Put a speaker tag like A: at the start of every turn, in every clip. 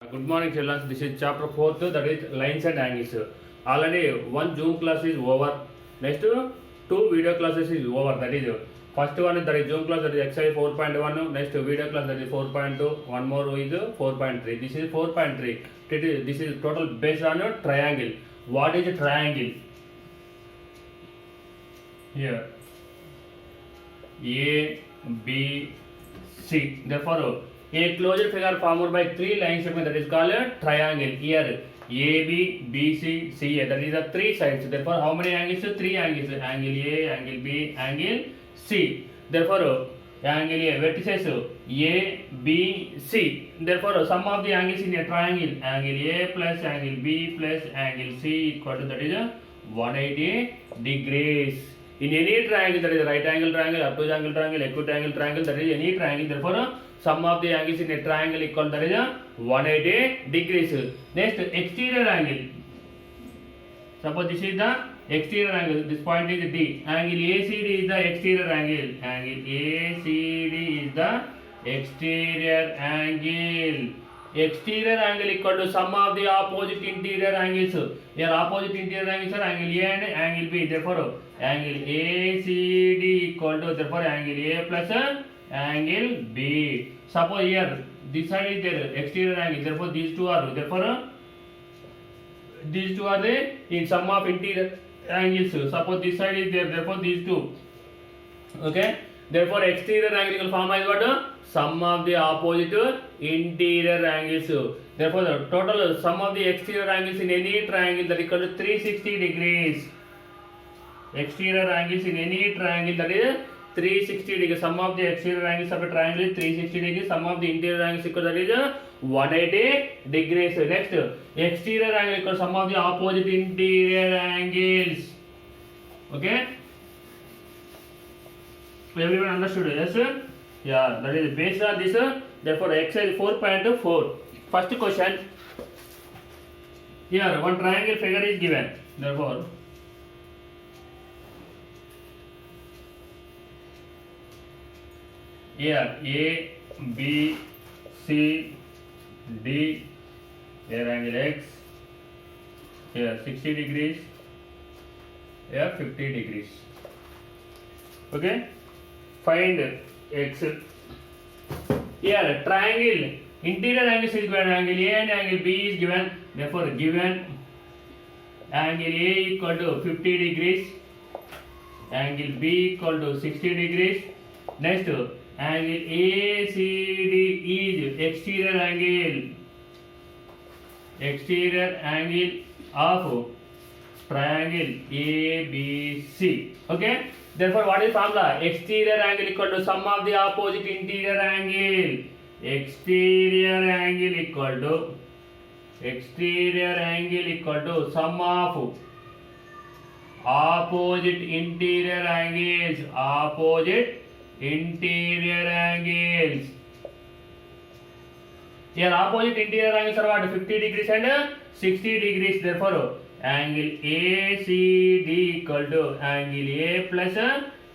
A: Good morning, children. This is chapter 4th, that is lines and angles. Already one Zoom class is over. Next, two video classes is over. That is first one, that is Zoom class, that is exercise 4.1. Next video class, that is 4.2. One more is 4.3. This is 4.3. This is total based on a triangle. What is a triangle? Here, A, B, C. Therefore, a closed figure formed by three lines segment, that is called a triangle. Here A B B C C A, that is the three sides. Therefore, how many angles? Three angles. Angle A, angle B, angle C. Therefore, angle A vertices A B C. Therefore, sum of the angles in a triangle, angle A plus angle B plus angle C equal to, that is 180 degrees. In any triangle, that is right angle triangle, obtuse angle triangle, acute angle triangle, that is any triangle. Therefore, sum of the angles in a triangle equal, that is 180 degrees. Next, exterior angle. Suppose this is the exterior angle. This point is D. Angle ACD is the exterior angle. Angle ACD is the exterior angle. Exterior angle equal to sum of the opposite interior angles. Here opposite interior angles are angle A and angle B. Therefore, angle ACD equal to, therefore, angle A plus angle B. Suppose here this side is their exterior angle. Therefore, these two are the in sum of interior angles. Suppose this side is there. Therefore, these two. Okay. Therefore, exterior angle will form as what? Sum of the opposite interior angles. Therefore, the total sum of the exterior angles in any triangle, that equal to 360 degrees. Exterior angles in any triangle, that is 360 degrees. Sum of the exterior angles of a triangle is 360 degrees. Sum of the interior angles equal to, that is 180 degrees. Next, exterior angle equal to sum of the opposite interior angles. Okay. Everyone understood? Yes. Yeah, that is based on this. Therefore, exercise 4.4. First question. Here, one triangle figure is given. Therefore, here A, B, C, D. Here angle X. Here 60 degrees. Here 50 degrees. Okay. Find X. Here triangle interior angles is given, angle A and angle B is given. Therefore, given angle A equal to 50 degrees, angle B equal to 60 degrees. Next, angle ACD is exterior angle of triangle ABC. Okay. Therefore, what is formula? Exterior angle equal to sum of the opposite interior angle. Exterior angle equal to sum of opposite interior angles. Here opposite interior angles are what? 50 degrees and 60 degrees. Therefore, angle ACD equal to angle A plus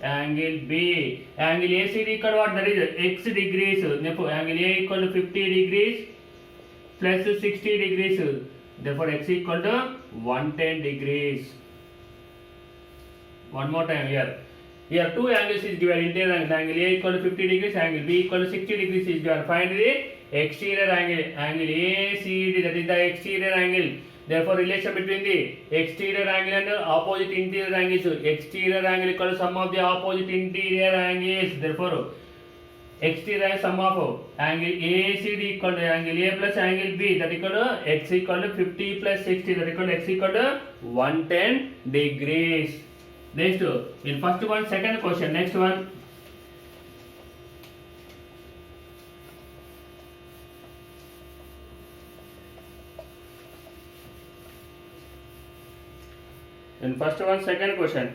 A: angle B. Angle ACD equal to what? That is X degrees. Therefore, angle A equal to 50 degrees plus 60 degrees. Therefore, X equal to 110 degrees. One more time here. Here two angles is given. Interior angle, angle A equal to 50 degrees, angle B equal to 60 degrees is given. Find the exterior angle. Angle ACD, that is the exterior angle. Therefore, relation between the exterior angle and opposite interior angles. Exterior angle equal to sum of the opposite interior angles. Therefore, exterior sum of angle ACD equal to angle A plus angle B, that equal to X equal to 50 plus 60, that equal to X equal to 110 degrees. Next, in first one, second question. Next one. In first one, second question.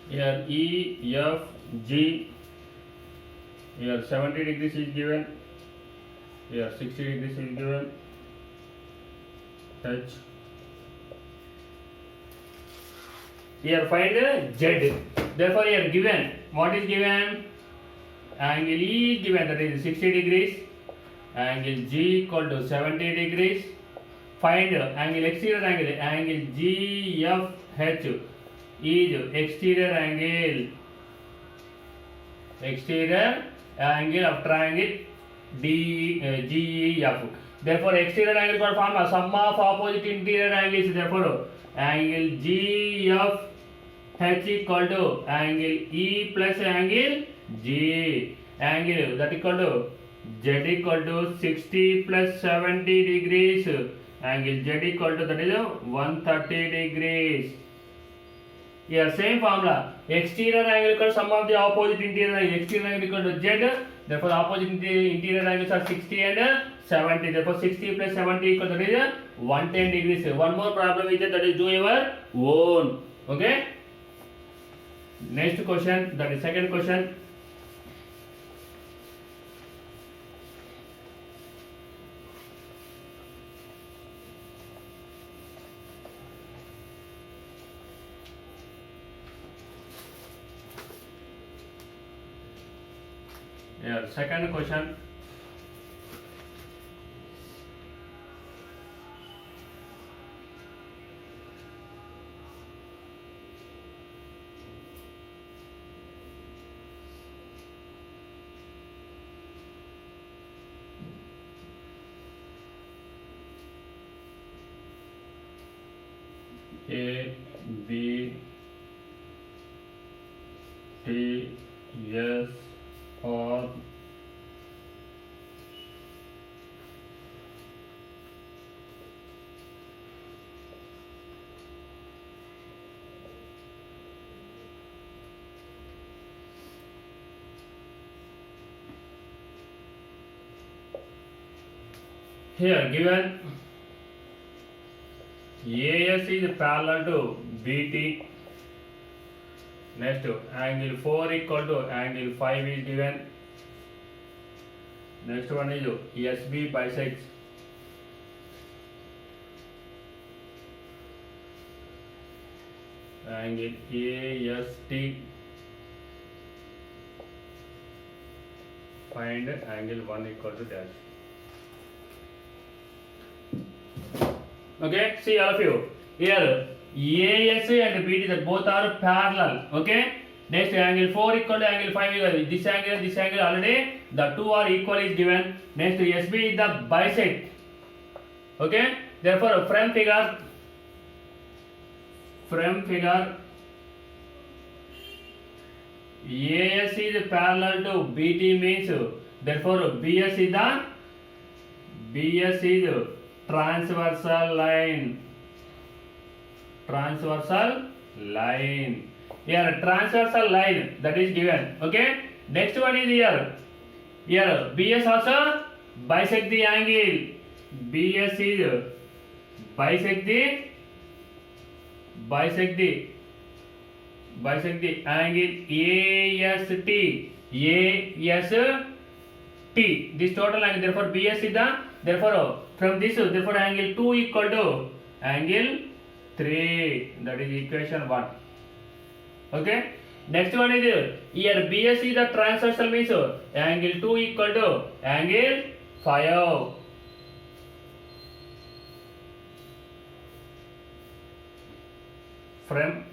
A: Here E, F, G. Here 70 degrees is given. Here 60 degrees is given. H Here find Z. Therefore here given, what is given? Angle E is given, that is 60 degrees. Angle G equal to 70 degrees. Find angle exterior angle. Angle GFH is exterior angle. Exterior angle of triangle GEF. Therefore, exterior angle called form a sum of opposite interior angles. Therefore, angle GFH equal to angle E plus angle G. Angle that equal to Z equal to 60 plus 70 degrees. Angle Z equal to, that is 130 degrees. Here same formula. Exterior angle equal to sum of the opposite interior angles. Exterior angle equal to Z. Therefore, opposite interior angles are 60 and 70. Therefore, 60 plus 70 equal to, that is 110 degrees. One more problem is that is do your own. Okay. Next question. That is second question. Yeah, second question. A, B, T, S, or here given AS is parallel to BT. Next, angle 4 equal to angle 5 is given. Next one is SB bisects angle AST. Find angle 1 equal to dash. Okay, see all of you. Here AS and BT that both are parallel. Okay. Next, angle 4 equal to angle 5 equal. This angle already the two are equal is given. Next, SB is the bisect. Okay. Therefore, from figure AS is parallel to BT means therefore BS is transversal line. Here transversal line that is given. Okay. Next one is here BS also bisect the angle. BS is bisect the angle AST. This total angle. Therefore BS is the, therefore from this, therefore angle 2 equal to angle 3. That is equation 1. Okay. Next one is here BS is the transversal means angle 2 equal to angle 5. From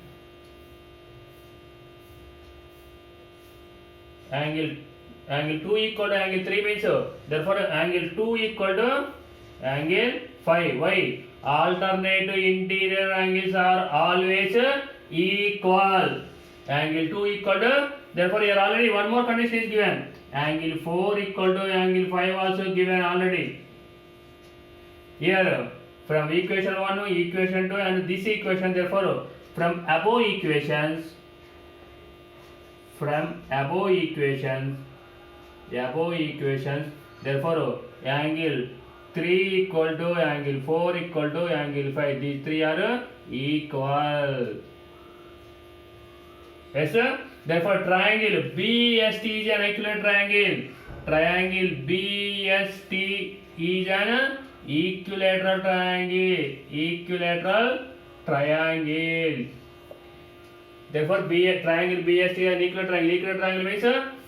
A: angle 2 equal to angle 3 means therefore angle 2 equal to angle 5. Why? Alternate interior angles are always equal. Angle 2 equal to, therefore here already one more condition is given. Angle 4 equal to angle 5 also given already. Here from equation 1 to equation 2 and this equation, therefore from above equations, therefore angle 3 equal to angle 4 equal to angle 5. These three are equal. Yes sir? Therefore triangle BST is an equilateral triangle. Triangle BST is an equilateral triangle. Therefore, triangle BST is an equilateral triangle. Equilateral triangle means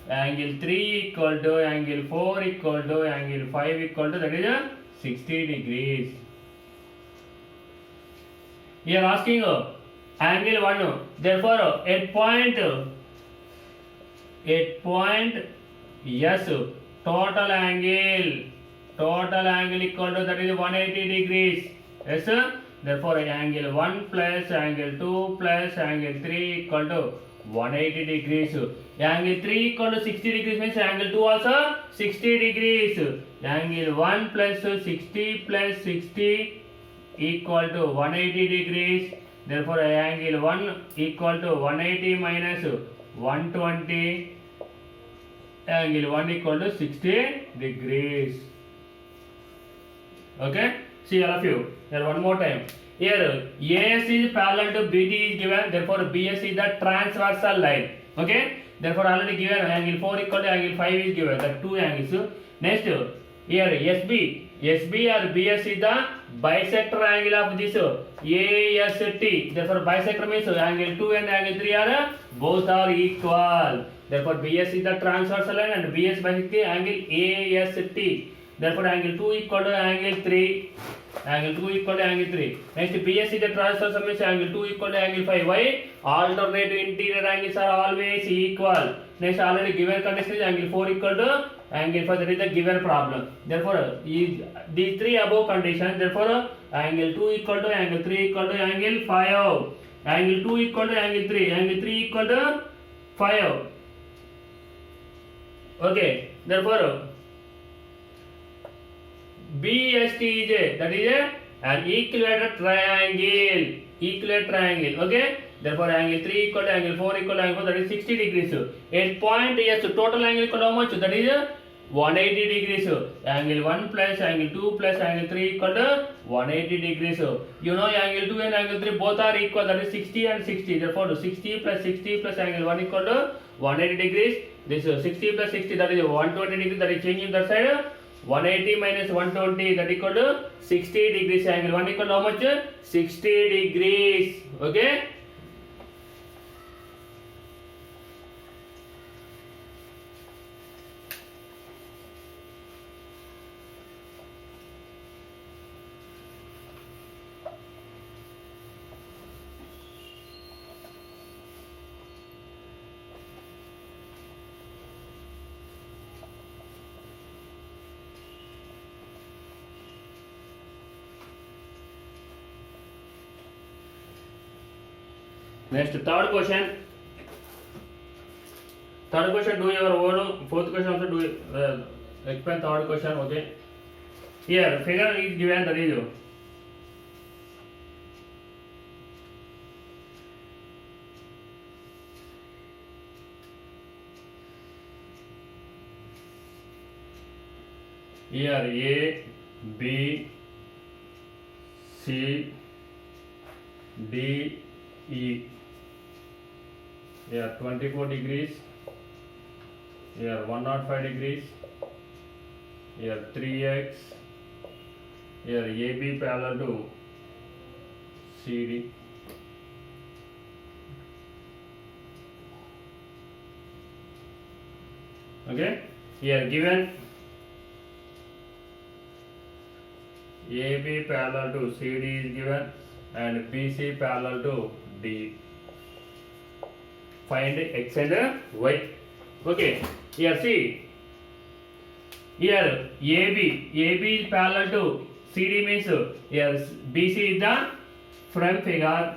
A: angle 3 equal to angle 4 equal to angle 5 equal to, that is 60 degrees. Here asking angle 1. Therefore, at point S, total angle equal to, that is 180 degrees. Yes. Therefore, angle 1 plus angle 2 plus angle 3 equal to 180 degrees. Angle 3 equal to 60 degrees means angle 2 also 60 degrees. Angle 1 plus 60 equal to 180 degrees. Therefore, angle 1 equal to 180 minus 120. Angle 1 equal to 60 degrees. Okay? See all of you. Here one more time. Here AS is parallel to BD is given. Therefore, BS is the transversal line. Okay? Therefore, already given angle 4 equal to angle 5 is given. The two angles. Next, here SB or BS is the bisector angle of this AST. Therefore, bisector means angle 2 and angle 3 are both are equal. Therefore, BS is the transversal line and BS bisects angle AST. Therefore, angle 2 equal to angle 3. Angle 2 equal to angle 3. Next, BS is the transversal means angle 2 equal to angle 5. Why? Alternate interior angles are always equal. Next, already given condition is angle 4 equal to angle 5. That is the given problem. Therefore, these three above conditions. Therefore, angle 2 equal to angle 3 equal to angle 5. Angle 2 equal to angle 3. Angle 3 equal to 5. Okay. Therefore, BST is that is an equilateral triangle. Okay. Therefore, angle 3 equal to angle 4 equal to angle 4, that is 60 degrees. At point S, total angle equal to how much? That is 180 degrees. Angle 1 plus angle 2 plus angle 3 equal to 180 degrees. You know angle 2 and angle 3 both are equal, that is 60 and 60. Therefore, 60 plus angle 1 equal to 180 degrees. This 60 plus 60, that is 120 degrees, that is changing that side. 180 minus 120, that equal to 60 degrees. Angle 1 equal to how much? 60 degrees. Okay? Next, third question. Third question, do your own. Fourth question also do explain third question. Okay. Here, figure is given, that is here A, B, C, D, E. Here 24 degrees. Here 105 degrees. Here 3x. Here AB parallel to CD. Okay. Here given AB parallel to CD is given and BC parallel to D. Find x and y. Okay. Here see. Here AB is parallel to CD means here BC is the frame figure.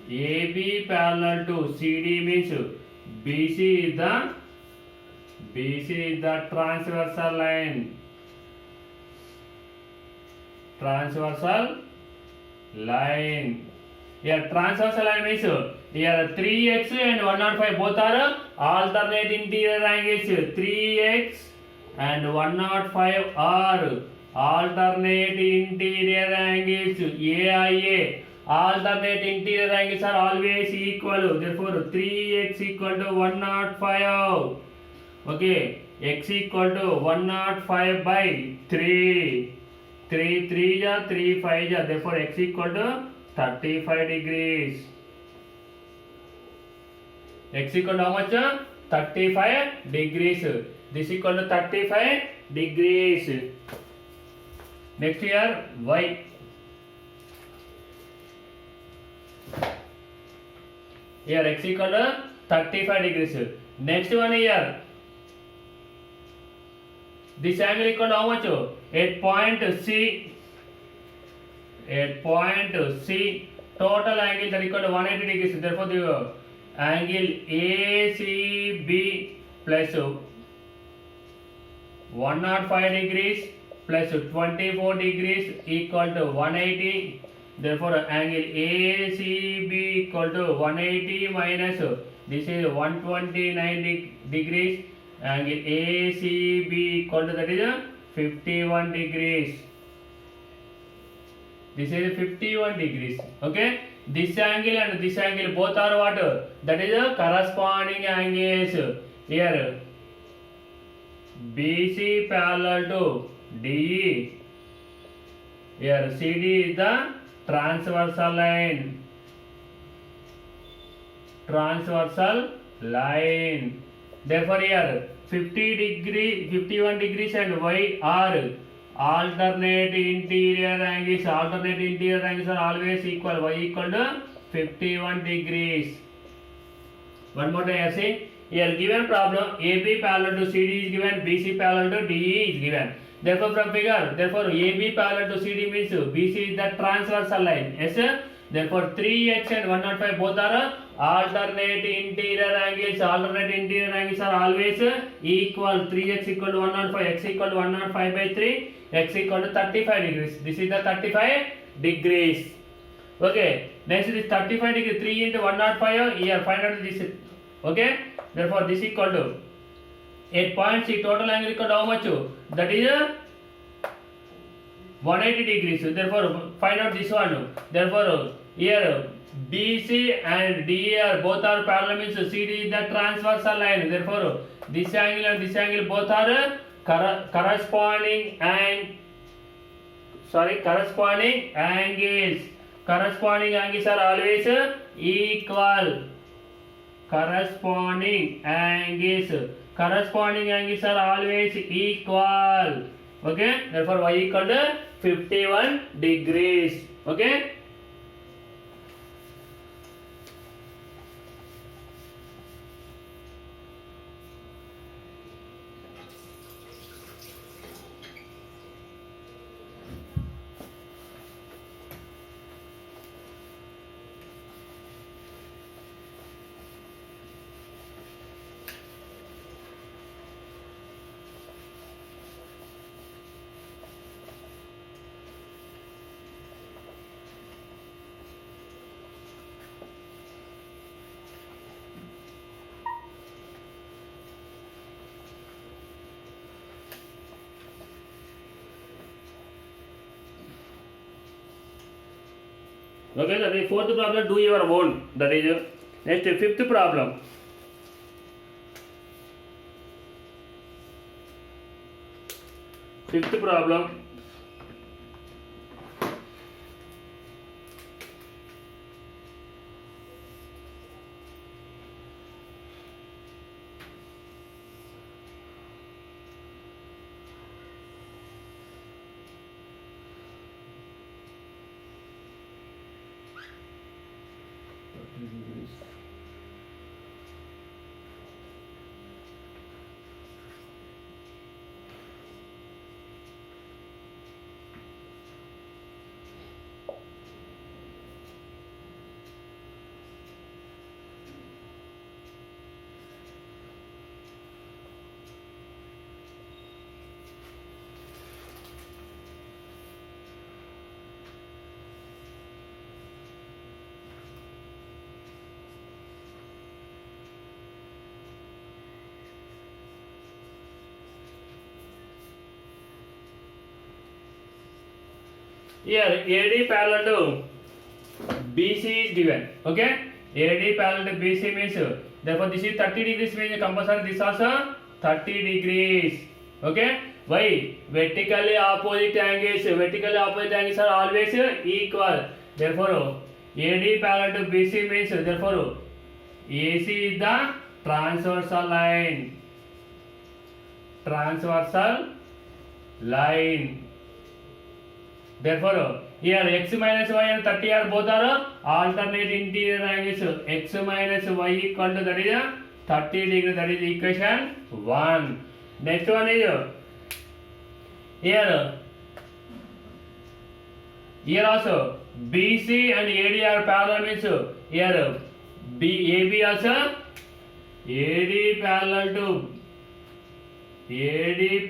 A: AB parallel to CD means BC is the transversal line. Here transversal line means here 3x and 105 both are alternate interior angles. 3x and 105 are alternate interior angles. AIA. Alternate interior angles are always equal. Therefore, 3x equal to 105. Okay, x equal to 105 by 3. 3 3 ja, 3 5 ja. Therefore, x equal to 35 degrees. X equal to how much? 35 degrees. This equal to 35 degrees. Next here y. Here x equal to 35 degrees. Next one here. This angle equal to how much? At point C. At point C. Total angle that equal to 180 degrees. Therefore, the angle ACB plus 105 degrees plus 24 degrees equal to 180. Therefore, angle ACB equal to 180 minus this is 129 degrees. Angle ACB equal to that is 51 degrees. This is 51 degrees. Okay. This angle and this angle both are what? That is a corresponding angles. Here BC parallel to DE. Here CD is the transversal line. Transversal line. Therefore here 51 degrees and y are alternate interior angles. Alternate interior angles are always equal. Y equal to 51 degrees. One more time I say. Here given problem AB parallel to CD is given, BC parallel to DE is given. Therefore from figure, therefore AB parallel to CD means BC is the transversal line. Yes. Therefore 3x and 105 both are alternate interior angles. Alternate interior angles are always equal. 3x equal to 105, x equal to 105 by 3, x equal to 35 degrees. This is the 35 degrees. Okay. Next is 35 degrees. 3 into 105. Here find out this. Okay. Therefore this equal to 8 point C. Total angle equal to how much? That is 180 degrees. Therefore find out this one. Therefore here BC and DE are both are parallel means CD is the transversal line. Therefore this angle and this angle both are corresponding angles. Corresponding angles are always equal. Corresponding angles are always equal. Okay. Therefore y equal to 51 degrees. Okay. Okay, that is fourth problem, do your own. That is next fifth problem. Fifth problem. Here AD parallel to BC is given. Okay, AD parallel to BC means therefore this is 30 degrees means compulsory this also 30 degrees. Okay, why? Vertically opposite angles are always equal. Therefore, AD parallel to BC means therefore AC is the transversal line. Transversal line. Therefore, here x minus y and 30 are both are alternate interior angles. X minus y equal to that is 30 degree. That is equation 1. Next one is here also BC and AD are parallel means here AB also AD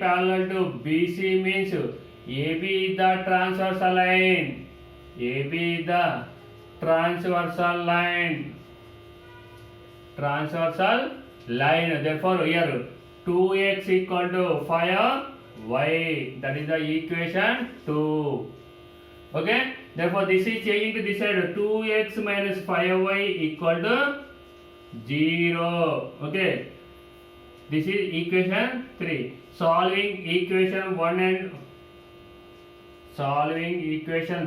A: parallel to BC means AB is the transversal line. AB is the transversal line. Transversal line. Therefore, here 2x equal to 5y. That is the equation 2. Okay. Therefore, this is changing to this side. 2x minus 5y equal to 0. Okay. This is equation 3. Solving equation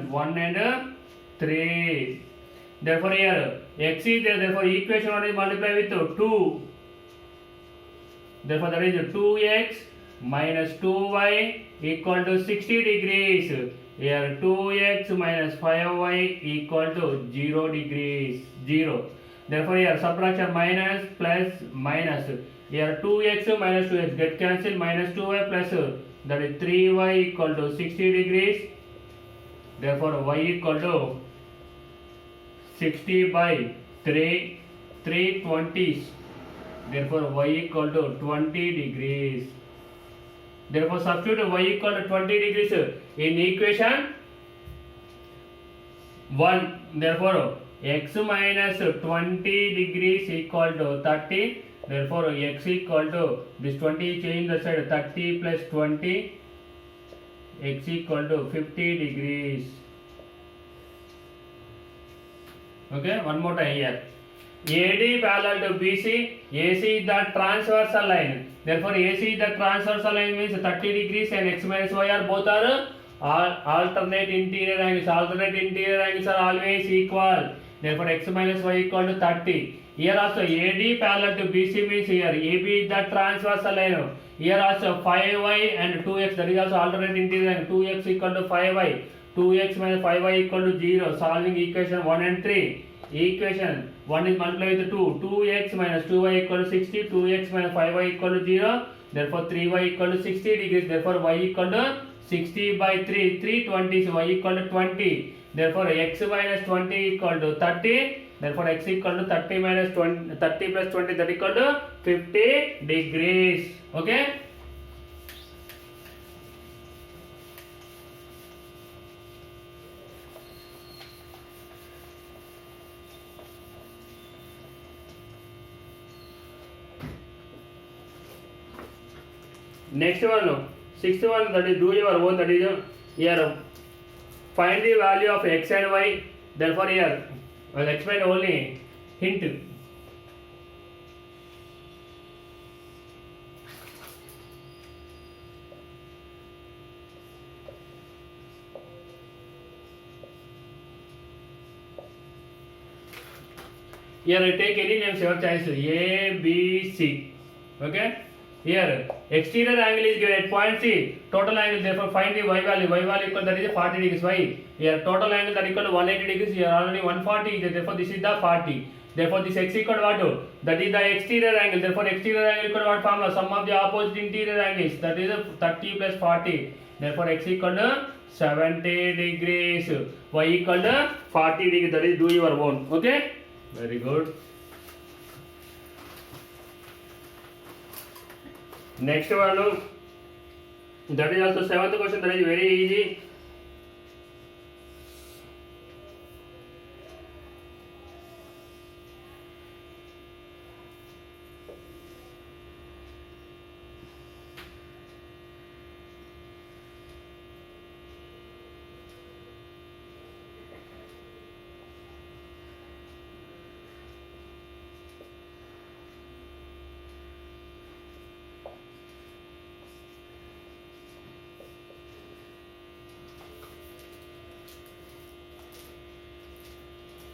A: 1 and 3. Therefore, here x is there. Therefore, equation 1 is multiplied with 2. Therefore, that is 2x minus 2y equal to 60 degrees. Here 2x minus 5y equal to 0 degrees. 0. Therefore, here subtraction minus plus minus. Here 2x minus 2x get cancelled, minus 2y plus that is 3y equal to 60 degrees. Therefore, y equal to 60 by 3, 320. Therefore, y equal to 20 degrees. Therefore, substitute y equal to 20 degrees in equation 1. Therefore, x minus 20 degrees equal to 30. Therefore, x equal to this 20 change the side, 30 plus 20, x equal to 50 degrees. Okay, one more time here. AD parallel to BC, AC is the transversal line. Therefore, AC is the transversal line means 30 degrees and x minus y are both are alternate interior angles. Alternate interior angles are always equal. Therefore, x minus y equal to 30. Here also AD parallel to BC means here AB is the transversal line. Here also 5y and 2x, that is also alternate interior angle. 2x equal to 5y. 2x minus 5y equal to 0. Solving equation 1 and 3. Equation 1 is multiplied with 2. 2x minus 2y equal to 60. 2x minus 5y equal to 0. Therefore, 3y equal to 60 degrees. Therefore, y equal to 60 by 3. 320 is y equal to 20. Therefore, x minus 20 equal to 30. Therefore, x equal to 30 minus 20, 30 plus 20, that equal to 50 degrees. Okay. Next one, sixth one, that is do your own, that is here find the value of x and y. Therefore, here I will explain only hint. Here I take any names your choice, A, B, C. Okay. Here exterior angle is given at point C. Total angle, therefore find the y value. Y value equal, that is 40 degrees. Y. Here total angle that equal to 180 degrees. Here already 140. Therefore this is the 40. Therefore this x equal to what? That is the exterior angle. Therefore exterior angle equal to what formula? Sum of the opposite interior angles. That is 30 plus 40. Therefore x equal to 70 degrees. Y equal to 40 degrees. That is do your own. Okay. Very good. Next one, that is also seventh question. That is very easy.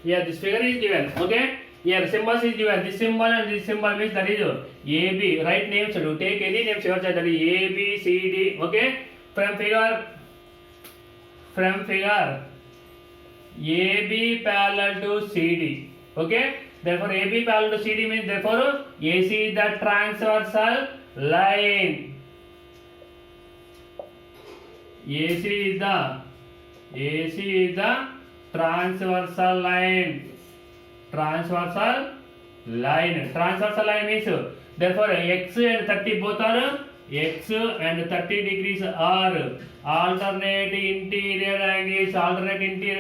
A: Here this figure is given. Okay. Here symbols is given. This symbol and this symbol means that is AB. Write names. Do take any names your child. That is A B C D. Okay. From figure AB parallel to CD. Okay. Therefore AB parallel to CD means therefore AC is the transversal line. AC is the transversal line. Transversal line means therefore x and 30 both are x and 30 degrees are alternate interior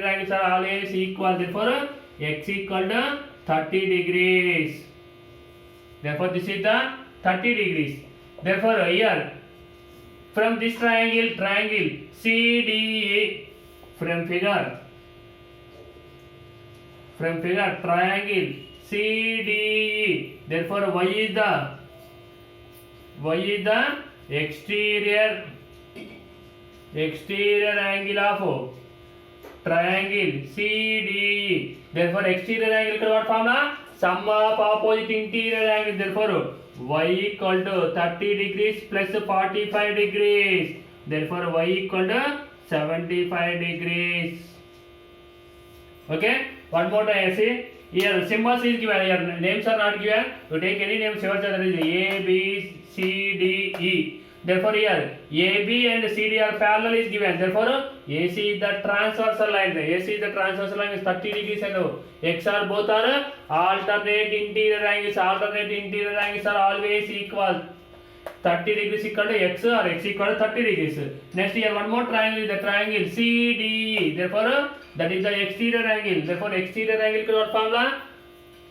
A: angles are always equal. Therefore x equal to 30 degrees. Therefore this is the 30 degrees. Therefore here from this triangle CDE from figure triangle CDE. Therefore y is the exterior angle of triangle CDE. Therefore exterior angle what formula? Sum of opposite interior angle. Therefore y equal to 30 degrees plus 45 degrees. Therefore y equal to 75 degrees. Okay. One more time see. Here symbols is given. Here names are not given. You take any name. Sure, that is A B C D E. Therefore here AB and CD are parallel is given. Therefore AC is the transversal line. AC is the transversal line is 30 degrees and X are both are alternate interior angles. Alternate interior angles are always equal. 30 degrees equal to X or X equal to 30 degrees. Next here one more triangle is the triangle CDE. Therefore that is the exterior angle. Therefore exterior angle equal what formula?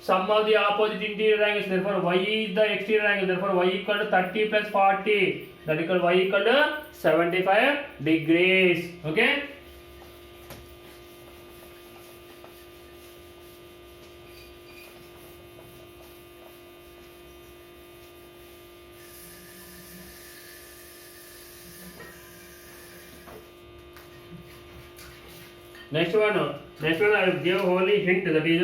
A: Sum of the opposite interior angles. Therefore y is the exterior angle. Therefore y equal to 30 plus 40. That equal y equal to 75 degrees. Okay. Next one I will give only hint, that is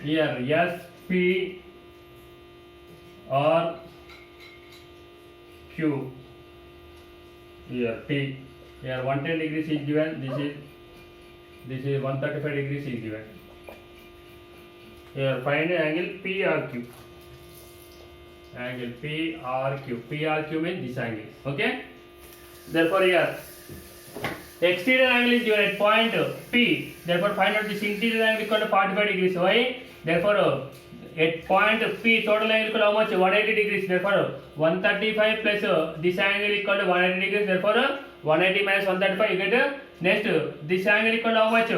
A: here S P R Q. Here T. Here 110 degrees is given. This is 135 degrees is given. Here find angle PRQ. Angle PRQ. PRQ means this angle. Okay. Therefore here exterior angle is given at point P. Therefore find out this interior angle equal to 45 degrees. Why? Therefore at point P total angle equal to how much? 180 degrees. Therefore 135 plus this angle equal to 180 degrees. Therefore 180 minus 135 you get next this angle equal to how much?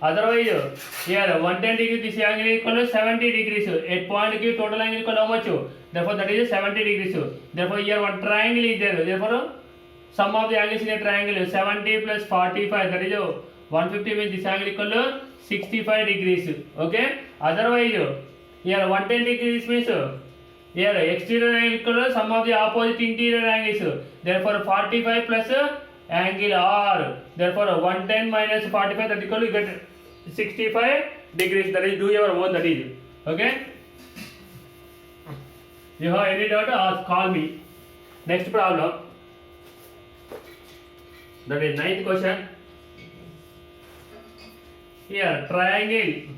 A: Otherwise here 110 degrees this angle equal to 70 degrees. At point Q total angle equal to how much? Therefore that is 70 degrees. Therefore here one triangle is there. Therefore sum of the angles in a triangle 70 plus 45, that is 150 means this angle equal to 65 degrees. Okay. Otherwise here 110 degrees means here exterior angle equal to sum of the opposite interior angles. Therefore 45 plus angle R. Therefore 110 minus 45, that equal to you get 65 degrees. That is do your own, that is. Okay. You have any doubt, ask, call me. Next problem. That is 9th question. Here triangle.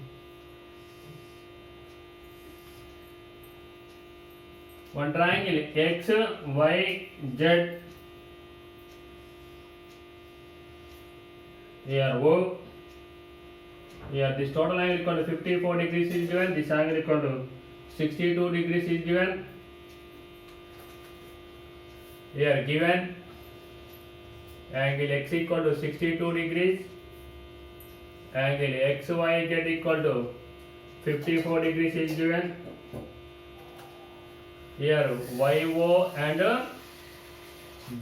A: One triangle X, Y, Z. Here O. Here this total angle equal to 54 degrees is given. This angle equal to 62 degrees is given. Here given angle X equal to 62 degrees. Angle XYZ equal to 54 degrees is given. Here YO and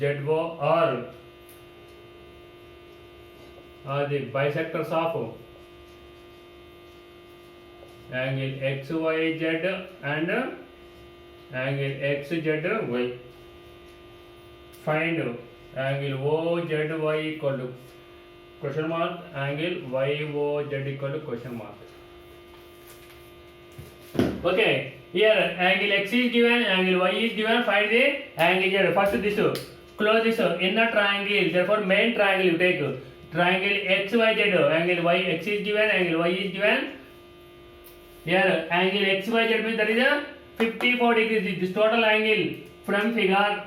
A: ZO are the bisectors of angle XYZ and angle XZY. Find angle OZY equal to question mark, angle YOZ equal to question mark. Okay, here angle X is given, angle Y is given, find the angle Z. First this, close this inner triangle, therefore main triangle you take. Triangle XYZ, angle Y, X is given, angle Y is given. Here angle XYZ means that is a 54 degrees. This total angle from figure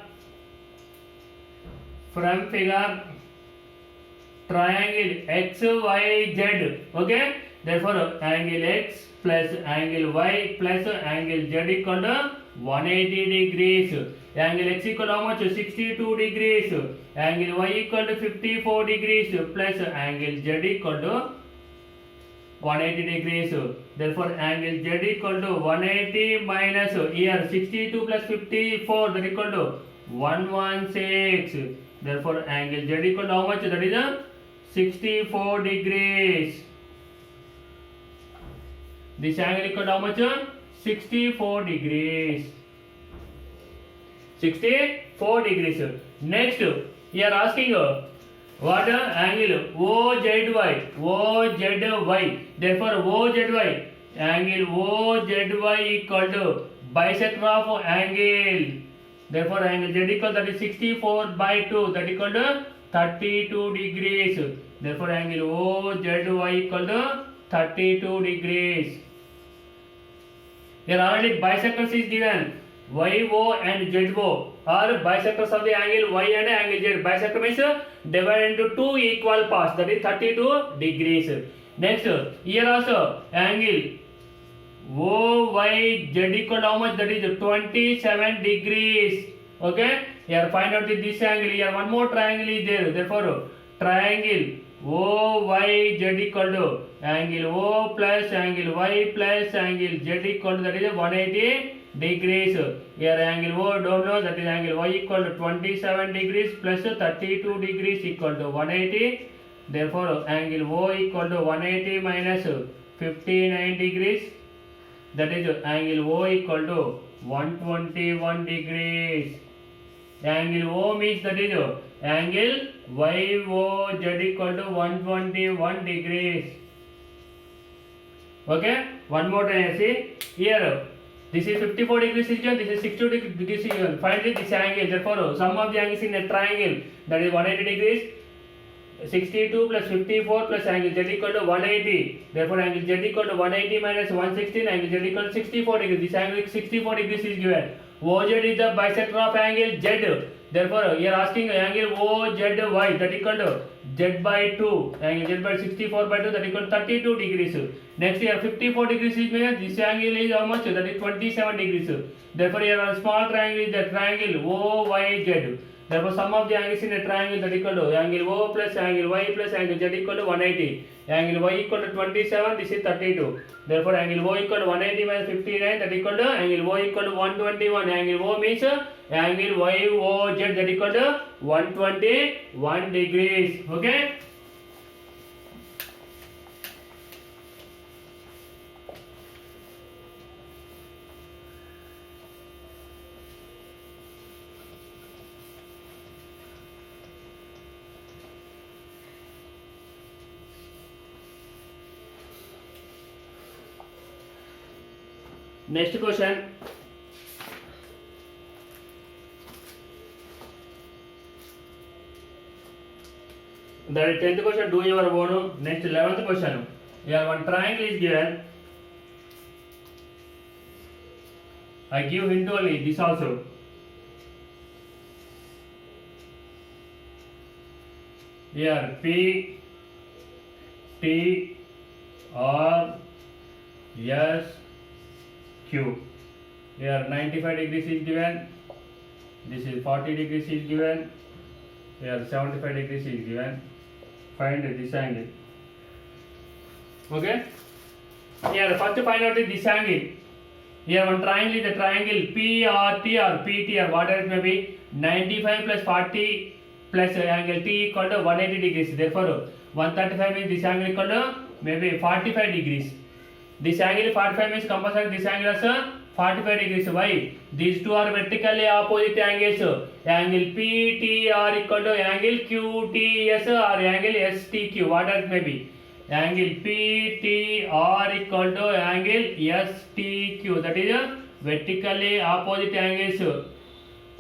A: triangle XYZ. Okay, therefore angle X plus angle Y plus angle Z equal to 180 degrees. Angle X equal to how much? 62 degrees. Angle Y equal to 54 degrees plus angle Z equal to 180 degrees. Therefore angle Z equal to 180 minus here 62 plus 54, that equal to 116. Therefore angle Z equal to how much? That is a 64 degrees. This angle equal to how much? 64 degrees. 64 degrees. Next, you are asking what angle OZY. Therefore OZY, angle OZY equal to bisector of angle. Therefore angle Z equal, that is 64 by 2, that equal to 32 degrees. Therefore angle OZY equal to 32 degrees. Here already bisectors is given. YO and ZO are bisectors of the angle Y and angle Z. Bisector means divided into two equal parts, that is 32 degrees. Next, here also angle OYZ equal to how much? That is 27 degrees. Okay, here find out this angle. Here one more triangle is there. Therefore triangle OYZ equal to angle O plus angle Y plus angle Z equal to, that is 180 degrees. Here angle O don't know, that is angle Y equal to 27 degrees plus 32 degrees equal to 180. Therefore angle O equal to 180 minus 59 degrees, that is angle O equal to 121 degrees. Angle O means that is angle YOZ equal to 121 degrees. Okay, one more time. See here, this is 54 degrees is given, this is 62 degrees is given. Finally this angle, therefore sum of the angles in a triangle, that is 180 degrees. 62 plus 54 plus angle Z equal to 180. Therefore angle Z equal to 180 minus 116, angle Z equal to 64 degrees. This angle 64 degrees is given. OZ is the bisector of angle Z. Therefore here asking angle OZY, that equal to Z by 2. Angle Z by 64 by 2, that equal to 32 degrees. Next here 54 degrees is given. This angle is how much? That is 27 degrees. Therefore here a small triangle is the triangle OYZ. Therefore sum of the angles in a triangle, that equal to angle O plus angle Y plus angle Z equal to 180. Angle Y equal to 27, this is 32. Therefore angle O equal to 180 minus 59, that equal to angle O equal to 121. Angle O means angle YOZ, that equal to 121 degrees. Okay. Next question. That is 10th question, do your own. Next 11th question. Here one triangle is given. I give hint only, this also. Here P, T, R, S, Q. Here 95 degrees is given. This is 40 degrees is given. Here 75 degrees is given. Find this angle. Okay. Here first find out this angle. Here one triangle is the triangle PRT or PTR, whatever it may be. 95 plus 40 plus angle T equal to 180 degrees. Therefore 135 means this angle equal to maybe 45 degrees. This angle 45 means compulsory this angle is 45 degrees. Why? These two are vertically opposite angles. Angle PTR equal to angle QTS or angle STQ, whatever it may be. Angle PTR equal to angle STQ, that is a vertically opposite angles.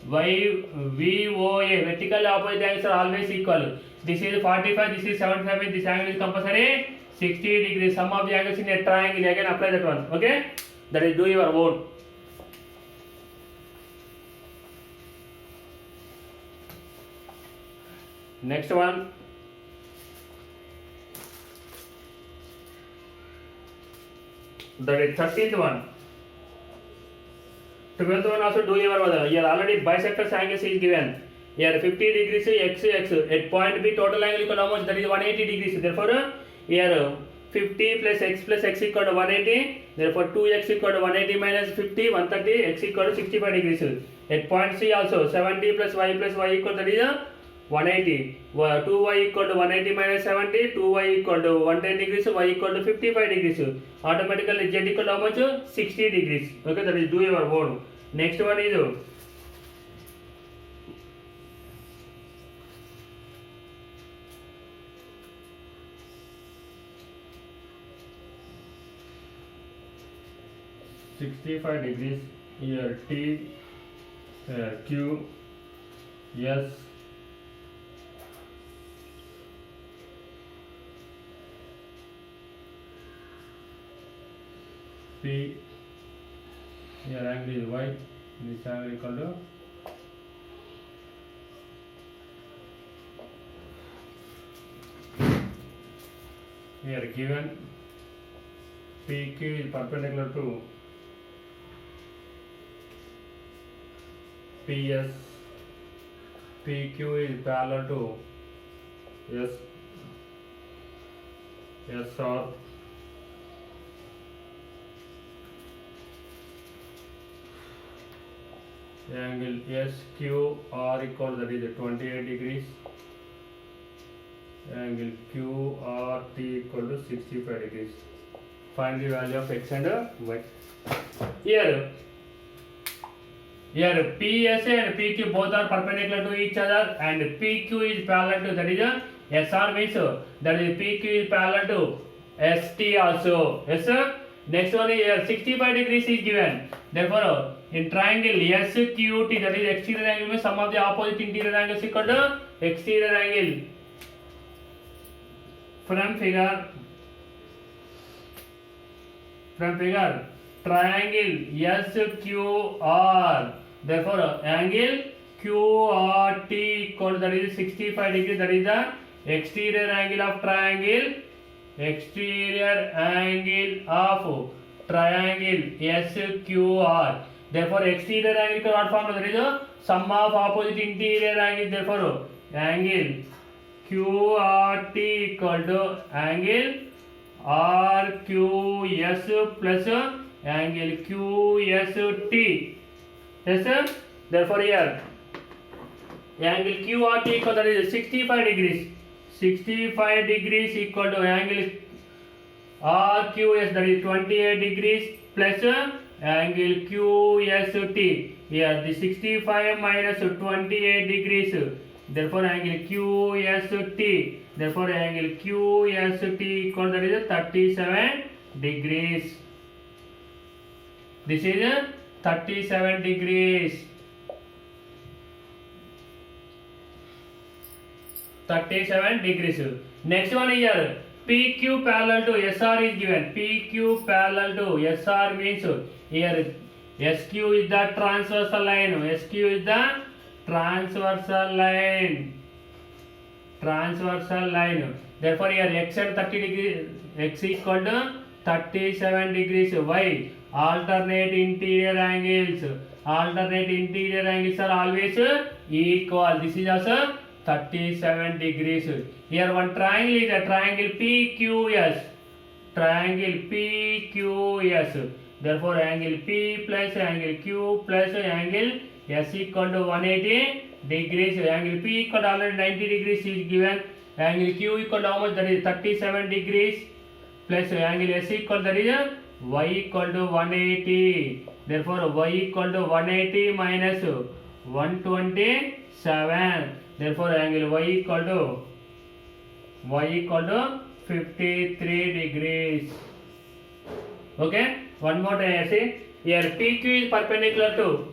A: VOA, vertical opposite angles are always equal. This is 45, this is 75, this angle is compulsory 60 degrees. Sum of the angles in a triangle, again apply that one. Okay, that is do your own. Next one, that is 13th one. 12th one also do your one. Here already bisectors angles is given. Here 50 degrees x at point B total angle equal to how much? That is 180 degrees. Therefore here 50 plus x equal to 180. Therefore 2x equal to 180 minus 50, 130, x equal to 65 degrees. At point C also 70 plus y equal to, that is 180. 2y equal to 180 minus 70, 2y equal to 110 degrees, y equal to 55 degrees. Automatically z equal to how much? 60 degrees. Okay, that is do your own. Next one is 65 degrees. Here T, Q, S, P. Here angle is y. This angle equal to here given PQ is perpendicular to PS, PQ is parallel to SR, angle SQR equal, that is 28 degrees, angle QRT equal to 65 degrees. Find the value of x and y. Here PS and PQ both are perpendicular to each other, and PQ is parallel to, that is SR means that is PQ is parallel to ST also. Yes sir. Next one is here 65 degrees is given. Therefore in triangle SQT, that is exterior angle means sum of the opposite interior angles equal to exterior angle. From figure triangle SQR, therefore angle QRT equal, that is 65 degrees, that is the exterior angle of triangle, SQR. Therefore exterior angle equal what formula? That is the sum of opposite interior angles. Therefore angle QRT equal to angle RQS plus angle QST. Yes sir. Therefore here angle QRT equal, that is 65 degrees. 65 degrees equal to angle RQS, that is 28 degrees plus angle QST. Here the 65 minus 28 degrees. Therefore angle QST. Therefore angle QST equal, that is 37 degrees. This is 37 degrees. 37 degrees. Next one here PQ parallel to SR is given. PQ parallel to SR means here SQ is the transversal line. SQ is the transversal line. Therefore here x and 30 degrees, x equal to 37 degrees. Y? Alternate interior angles. Alternate interior angles are always equal. This is also 37 degrees. Here one triangle is a triangle PQS. Triangle PQS. Therefore angle P plus angle Q plus angle S equal to 180 degrees. Angle P equal to already 90 degrees is given. Angle Q equal to how much? That is 37 degrees plus angle S equal, that is y equal to 180. therefore y equal to 180 minus 127, therefore angle y equal to 53 degrees. Okay, one more time. See here, PQ is perpendicular to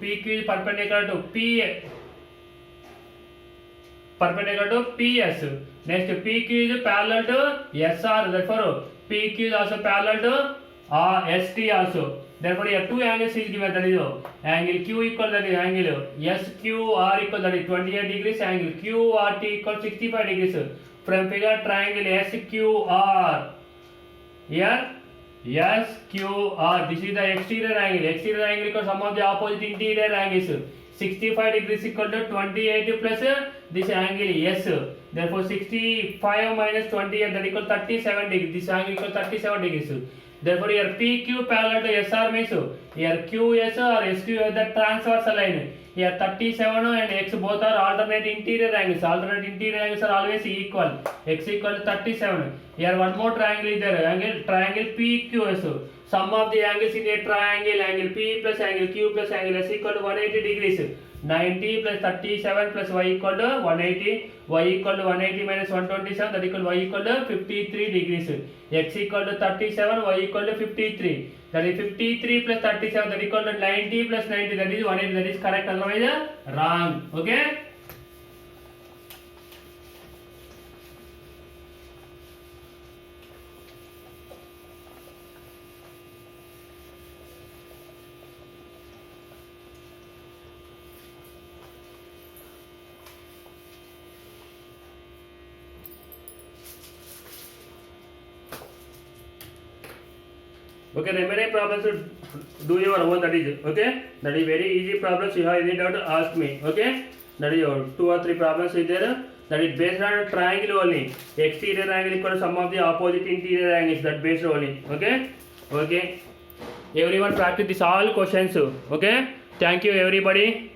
A: PS. Next, PQ is parallel to SR. Therefore, PQ is also parallel to ST also. Therefore, here two angles is given. That is angle Q equal, that is angle SQR equal, that is 28 degrees. Angle QRT equal 65 degrees. From figure, triangle SQR. Here SQR. This is the exterior angle. Exterior angle equals sum of the opposite interior angles. 65 degrees equal to 28 plus this angle S. Therefore 65 minus 28, that equal 37 degrees. This angle equal 37 degrees. Therefore here PQ parallel to SR means here QS or SQ is the transversal line. Here 37 and X both are alternate interior angles. Alternate interior angles are always equal. X equal to 37. Here one more triangle is there. Triangle PQS. Sum of the angles in a triangle, angle P plus angle Q plus angle S equal to 180 degrees. 90 plus 37 plus y equal to 180. Y equal to 180 minus 127, that equal y equal to 53 degrees. X equal to 37, y equal to 53. That is 53 plus 37, that equal to 90 plus 90, that is 180. That is correct, otherwise wrong. Okay. Okay, remaining problems do your own, that is okay. That is very easy problems. You have any doubt to ask me. Okay, that is your 2 or 3 problems is there. That is based on triangle only. Exterior angle equal to sum of the opposite interior angles. That based only. Okay. Okay. Everyone practice this all questions. Okay. Thank you everybody.